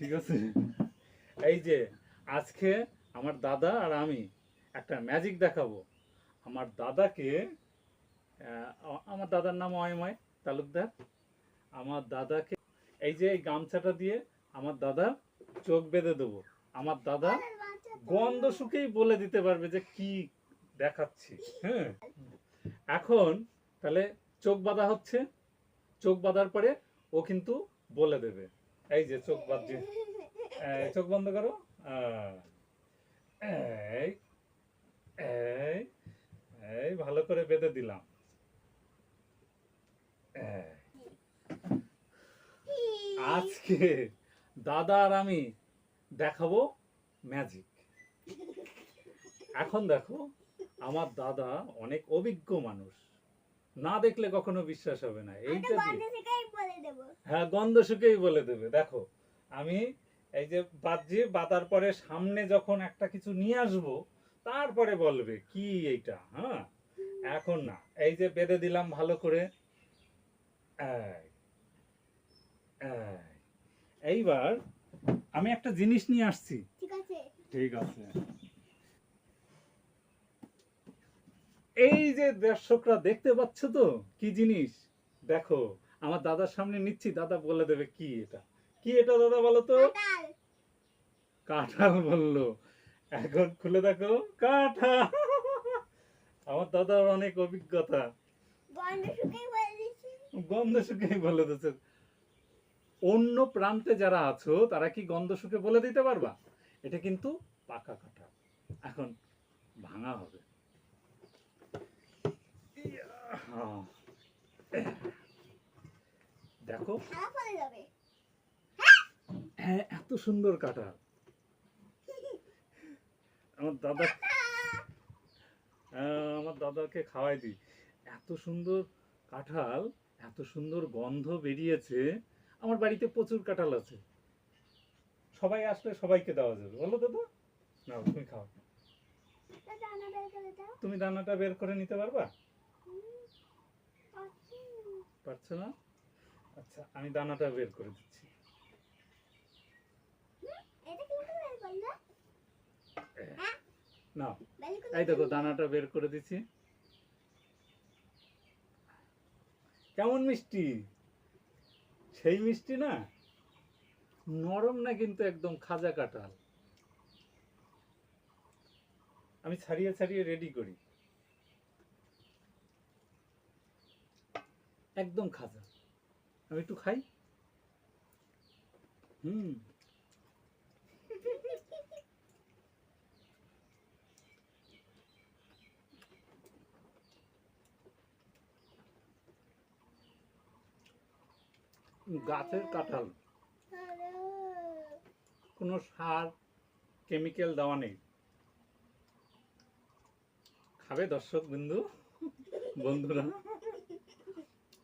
ঠিক আছে। এই যে আজকে আমার দাদা আর আমি একটা ম্যাজিক দেখাবো। আমার দাদাকে আমার দাদার নাম অয়ময় তালুকদার। আমার দাদাকে এই যে এই গামছাটা দিয়ে আমার দাদা চোখ বেঁধে দেবো। আমার দাদা গন্ধ শুকেই বলে দিতে পারবে যে কি দেখাচ্ছি। হ্যাঁ, এখন তাহলে চোখ বাঁধা হচ্ছে। চোখ বাঁধার পরে ও কিন্তু বলে দেবে। এই যে চোখ বাঁধছে, চোখ বন্ধ করো। এই এই এই ভালো করে বেঁধে দিলাম। আজকে দাদা আর আমি দেখাবো ম্যাজিক। এখন দেখো, আমার দাদা অনেক অভিজ্ঞ মানুষ, না দেখলে কখনো বিশ্বাস হবে না। এইটা হ্যাঁ, গন্ধ শুকেই বলে দেবে। দেখো আমি এই যে বাঁধছি, বাঁধার পরে সামনে যখন একটা কিছু নিয়ে আসবো তারপরে বলবে কি এইটা। হ্যাঁ, এখন না, এই যে বেঁধে দিলাম ভালো করে। এইবার আমি একটা জিনিস নিয়ে আসছি। ঠিক আছে। এই যে দর্শকরা দেখতে পাচ্ছ তো কি জিনিস, দেখো আমার দাদার সামনে নিচ্ছি, দাদা বলে দেবে কি এটা। কি এটা দাদা বলো তো? কাঁঠাল বললো। এখন খুলে দেখো, কাঁঠাল। আমার দাদার অনেক অভিজ্ঞতা, গন্ধ শুকেই বলে দিচ্ছে। অন্য প্রান্তে যারা আছো তারা কি গন্ধ শুকে বলে দিতে পারবা? এটা কিন্তু পাকা কাঁঠাল, এখন ভাঙা হবে। দেখো, হ্যাঁ, এত সুন্দর কাঁঠাল। আমার দাদা, আমার দাদাকে খাওয়াই দিই। এত সুন্দর কাঁঠাল, এত সুন্দর গন্ধ বেরিয়েছে। আমার বাড়িতে প্রচুর কাঁঠাল আছে, সবাই আসলে সবাইকে দেওয়া যাবে। বলো দাদা, না তুমি খাও। তুমি দানাটা বের করে নিতে পারবা? পারছো না? আচ্ছা, আমি দানাটা বের করে দিচ্ছি। না, এই দেখো দানাটা বের করে দিচ্ছি। কেমন মিষ্টি, সেই মিষ্টি না? নরম না কিন্তু, একদম খাজা কাঁঠাল। আমি ছাড়িয়ে ছাড়িয়ে রেডি করি, একদম খাজা। আমি একটু খাই। হুম, গাছের কাঁঠাল, কোনো সার কেমিক্যাল দেওয়া নেই। খাবে দর্শক বিন্দু, বন্ধুরা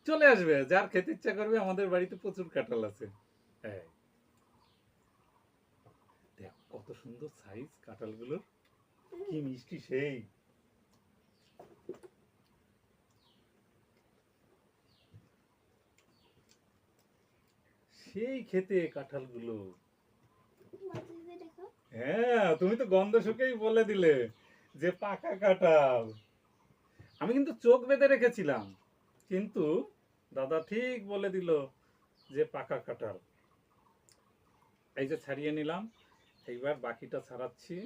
চলে আসবে, যার খেতে ইচ্ছা করবে। আমাদের বাড়িতে প্রচুর কাঁঠাল আছে। হ্যাঁ, দেখ কত সুন্দর সাইজ কাঁঠালগুলোর, কি মিষ্টি, সেই সেই খেতে কাঁঠালগুলো। হ্যাঁ, তুমি তো গন্ধ শুকেই বলে দিলে যে পাকা কাঁঠাল। আমি কিন্তু চোখ বেঁধে রেখেছিলাম, কিন্তু দাদা ঠিক বলে দিল যে পাকা কাঁঠাল। এই যে ছাড়িয়ে নিলাম, এইবার বাকিটা ছাড়াচ্ছি।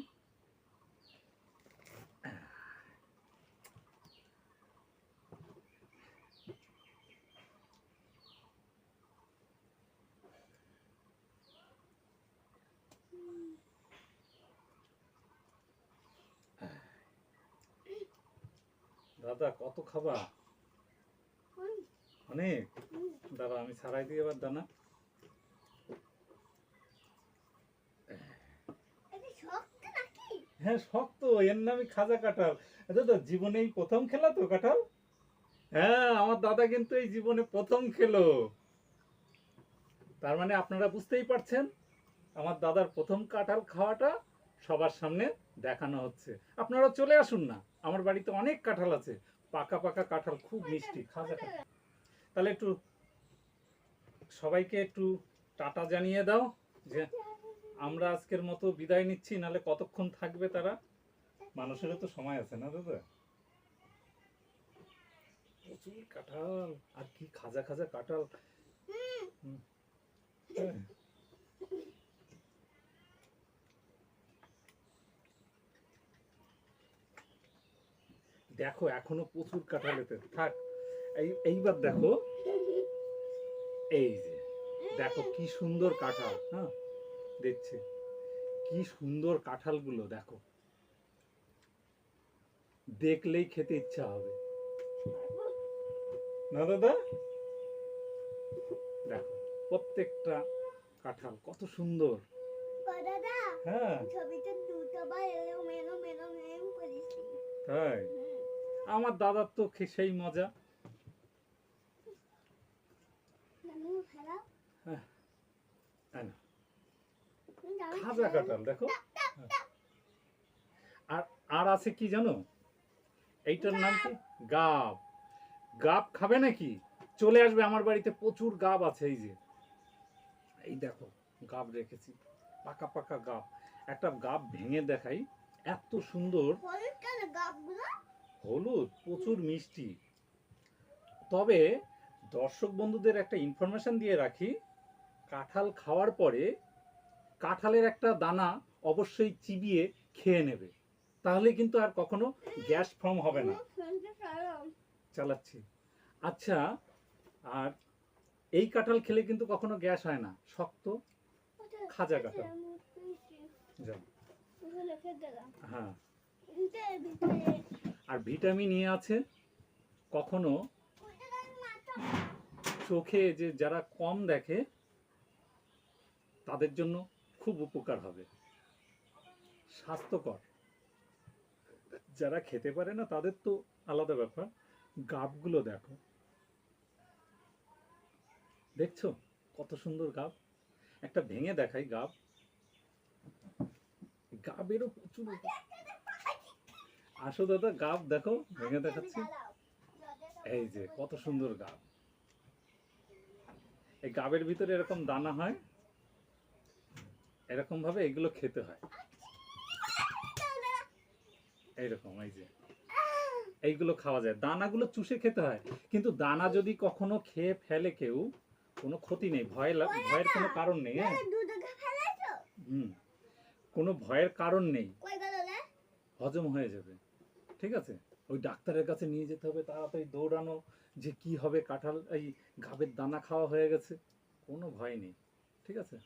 দাদা কত খাবা? অনেক। দাদা আমি ছাড়াই দিই এবার দানা। হ্যাঁ শক্ত, এর নামই খাজা কাঁঠাল। দাদা জীবনেই প্রথম খেলা তো কাঁঠাল। হ্যাঁ, আমার দাদা কিন্তু এই জীবনে প্রথম খেলো। তার মানে আপনারা বুঝতেই পারছেন, আমার দাদার প্রথম কাঁঠাল খাওয়াটা সবার সামনে দেখানো হচ্ছে। আপনারা চলে আসুন না, আমার বাড়িতে অনেক কাঁঠাল আছে, পাকা পাকা কাঁঠাল, খুব মিষ্টি খাজা কাঁঠাল। তাহলে একটু সবাইকে একটু টাটা জানিয়ে দাও যে আমরা আজকের মতো বিদায় নিচ্ছি, নালে কতক্ষণ থাকবে তারা? মানুষেরও তো সময় আছে না দাদা? প্রচুর কাঁঠাল, আর কি খাজা খাজা কাঁঠাল। হুম, হ্যাঁ। দেখো এখনো প্রচুর কাঁঠাল এতে থাক। এইবার দেখো, এই যে দেখো কি সুন্দর কাঁঠাল। হ্যাঁ, দেখছি কি সুন্দর কাঁঠালগুলো, দেখো দেখলেই খেতে ইচ্ছা হবে না দাদা? দেখো প্রত্যেকটা কাঁঠাল কত সুন্দর। দাদা, হ্যাঁ ছবিতে দুটো বা এলো মেলো মেলো করেছি। তাই? আমার দাদার তো সেই মজা। নানু ফেলা। হ্যাঁ, তাই না? নানু খাজা কাঁঠাল দেখো। আর আর আছে কি জানো, এইটার নাম কি? গাব। গাব খাবে নাকি? চলে আসবে আমার বাড়িতে, প্রচুর গাব আছে। এই যে এই দেখো গাব রেখেছি, পাকা পাকা গাব। একটা গাব ভেঙে দেখাই, এত সুন্দর। হলুদ কেন গাবগুলো? হলুদ, প্রচুর মিষ্টি। তবে দর্শক বন্ধুদের একটা ইনফরমেশন দিয়ে রাখি, কাঁঠাল খাওয়ার পরে কাঁঠালের একটা দানা অবশ্যই চিবিয়ে খেয়ে নেবে, তাহলে কিন্তু আর কখনো গ্যাস ফর্ম হবে না। ফোনটা চালাও। চালাচ্ছি। আচ্ছা, আর এই কাঁঠাল খেলে কিন্তু কখনো গ্যাস হয় না, শক্ত খাজা কাঁঠাল। যাও। লিখে দিলাম। হ্যাঁ, এর ভিতরে আর ভিটামিন ই আছে। কখনো চোখে যে যারা কম দেখে তাদের জন্য খুব উপকার হবে, স্বাস্থ্যকর। যারা খেতে পারে না তাদের তো আলাদা ব্যাপার। গাবগুলো দেখো, দেখছো কত সুন্দর গাব। একটা ভেঙে দেখাই গাব। গাবেরও প্রচুর আসো দাদা, গাব দেখো ভেঙে দেখাচ্ছি। এই যে কত সুন্দর গাব। এই গাবের ভিতরে এরকম দানা হয়, এরকম ভাবে এগুলো খেতে হয়। এইরকম, এই যে এইগুলো খাওয়া যায়, দানাগুলো চুষে খেতে হয়। কিন্তু দানা যদি কখনো খেয়ে ফেলে কেউ, কোনো ক্ষতি নেই, ভয়ের কোনো কারণ নেই। হ্যাঁ, দুধকে ফেলাইছো? হুম, কোনো ভয়ের কারণ নেই, কই গেল রে? হজম হয়ে যাবে। ঠিক আছে, ওই ডাক্তারের কাছে নিয়ে যেতে হবে তাড়াতাড়ি দৌড়ানো, যে কি হবে, কাঁঠাল এই গাবের দানা খাওয়া হয়ে গেছে, কোনো ভয় নেই। ঠিক আছে,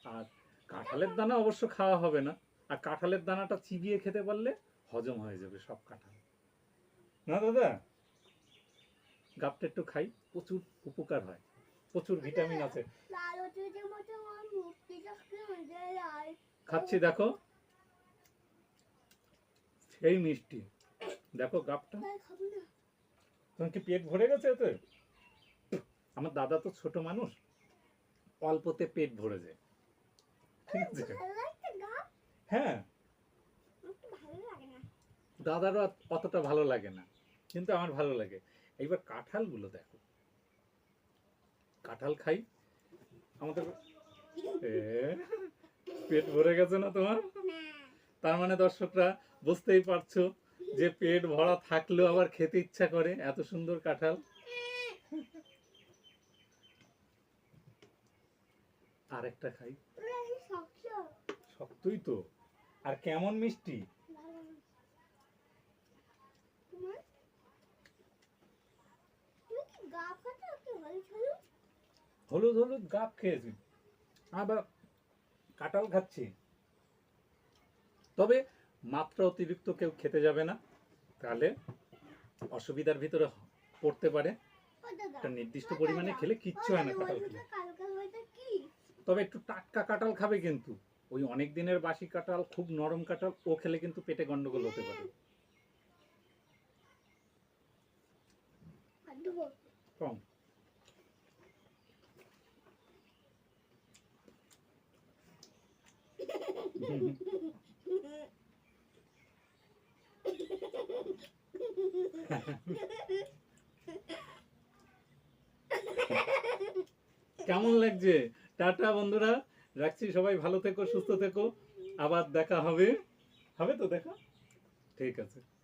আর কাঁঠালের দানা অবশ্য খাওয়া হবে না, আর কাঁঠালের দানাটা চিবিয়ে খেতে পারলে হজম হয়ে যাবে সব কাঁঠাল। না দাদা, গাবটা একটু খাই, প্রচুর উপকার হয়, প্রচুর ভিটামিন আছে। লাল চুচের মতো আমার মুখটি চাকরি হয়ে যায় লাল। খাচ্ছি দেখো, সেই মিষ্টি। দেখো গাবটা। তাই খাবো না। তোমার কি পেট ভরে গেছে এতে? আমার দাদা তো ছোট মানুষ, অল্পতে পেট ভরে যায়। ঠিক আছে, ভালো লাগছে গা? হ্যাঁ, আমার তো ভালো লাগে না। দাদারও অতটা ভালো লাগে না, কিন্তু আমার ভালো লাগে। এইবার কাঁঠালগুলো দেখো, কাঁঠাল খাই আমাদের। এ, পেট ভরে গেছে না তোমার? না। তার মানে দর্শকরা বুঝতেই পারছো যে পেট ভরা থাকলেও আবার খেতে ইচ্ছা করে, এত সুন্দর কাঁঠাল। আরেকটা খাই, শক্ত। শক্তই তো, আর কেমন মিষ্টি। ভালো না। তোমার? তুমি কি গা খাচ্ছো কি হলুদ হলুদ? হলুদ হলুদ গাব খেয়েছি, আবার কাঁঠাল খাচ্ছি। তবে মাত্রা অতিরিক্ত কেউ খেতে যাবে না, তাহলে অসুবিধার ভিতরে পড়তে পারে। ও দাদা। একটা নির্দিষ্ট পরিমাণে খেলে কিচ্ছু হয় না কাঁঠাল খেলে। কালকে হয়তো কি? তবে একটু টাটকা কাঁঠাল খাবে কিন্তু, ওই অনেক দিনের বাসি কাঁঠাল, খুব নরম কাঁঠাল, ও খেলে কিন্তু পেটে গন্ডগোল হতে পারে। কম। কেমন লাগছে? টাটা বন্ধুরা, রাখছি, সবাই ভালো থেকো, সুস্থ থেকো, আবার দেখা হবে। হবে তো দেখা? ঠিক আছে।